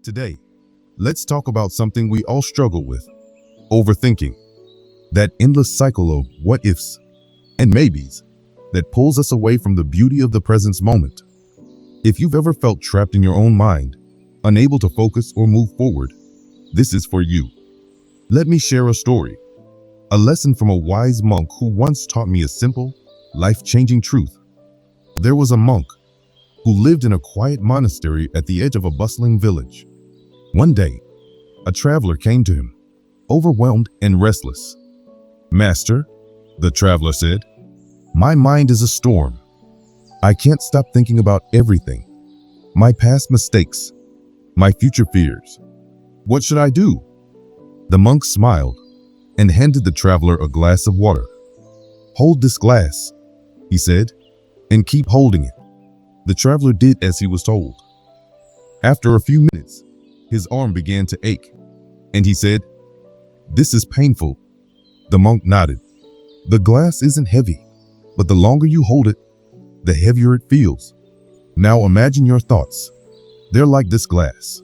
Today, let's talk about something we all struggle with: overthinking. That endless cycle of what ifs and maybes that pulls us away from the beauty of the present moment. If you've ever felt trapped in your own mind, unable to focus or move forward, this is for you. Let me share a story, a lesson from a wise monk who once taught me a simple, life-changing truth. There was a monk who lived in a quiet monastery at the edge of a bustling village. One day, a traveler came to him, overwhelmed and restless. "Master," the traveler said, "my mind is a storm. I can't stop thinking about everything. My past mistakes, my future fears. What should I do?" The monk smiled and handed the traveler a glass of water. "Hold this glass," he said, "and keep holding it." The traveler did as he was told. After a few minutes, his arm began to ache, and he said, "This is painful." The monk nodded. "The glass isn't heavy, but the longer you hold it, the heavier it feels. Now imagine your thoughts. They're like this glass.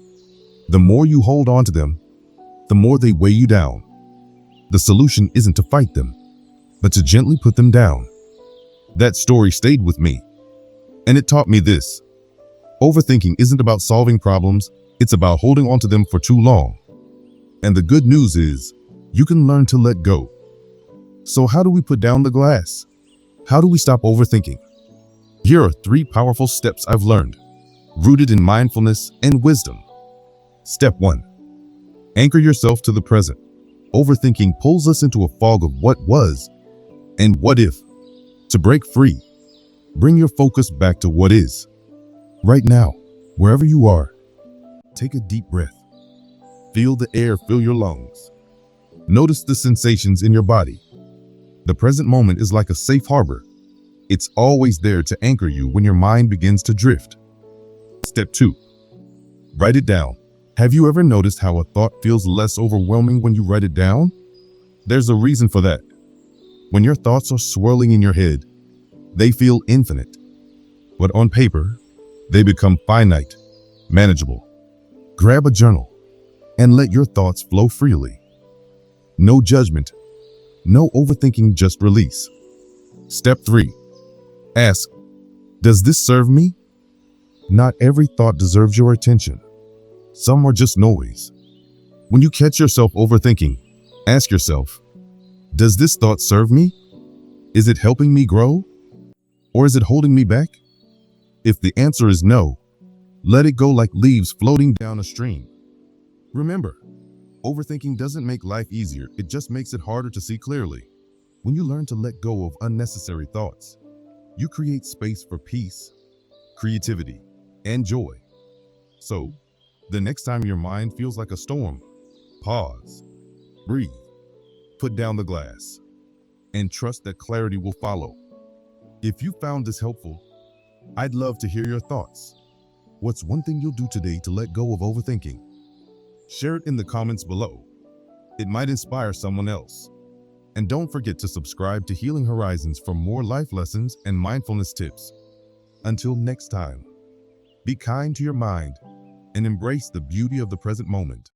The more you hold on to them, the more they weigh you down. The solution isn't to fight them, but to gently put them down." That story stayed with me, and it taught me this: overthinking isn't about solving problems, it's about holding on to them for too long. And the good news is, you can learn to let go. So how do we put down the glass? How do we stop overthinking? Here are 3 powerful steps I've learned, rooted in mindfulness and wisdom. Step 1. Anchor yourself to the present. Overthinking pulls us into a fog of what was and what if. To break free, bring your focus back to what is. Right now, wherever you are, take a deep breath. Feel the air fill your lungs. Notice the sensations in your body. The present moment is like a safe harbor. It's always there to anchor you when your mind begins to drift. Step 2. Write it down. Have you ever noticed how a thought feels less overwhelming when you write it down? There's a reason for that. When your thoughts are swirling in your head, they feel infinite. But on paper, they become finite, manageable. Grab a journal and let your thoughts flow freely. No judgment, no overthinking, just release. Step 3. Ask, does this serve me? Not every thought deserves your attention. Some are just noise. When you catch yourself overthinking, ask yourself, does this thought serve me? Is it helping me grow? Or is it holding me back? If the answer is no, let it go like leaves floating down a stream. Remember, overthinking doesn't make life easier, it just makes it harder to see clearly. When you learn to let go of unnecessary thoughts, you create space for peace, creativity, and joy. So, the next time your mind feels like a storm, pause, breathe, put down the glass, and trust that clarity will follow. If you found this helpful, I'd love to hear your thoughts. What's one thing you'll do today to let go of overthinking? Share it in the comments below. It might inspire someone else. And don't forget to subscribe to Healing Horizons for more life lessons and mindfulness tips. Until next time, be kind to your mind and embrace the beauty of the present moment.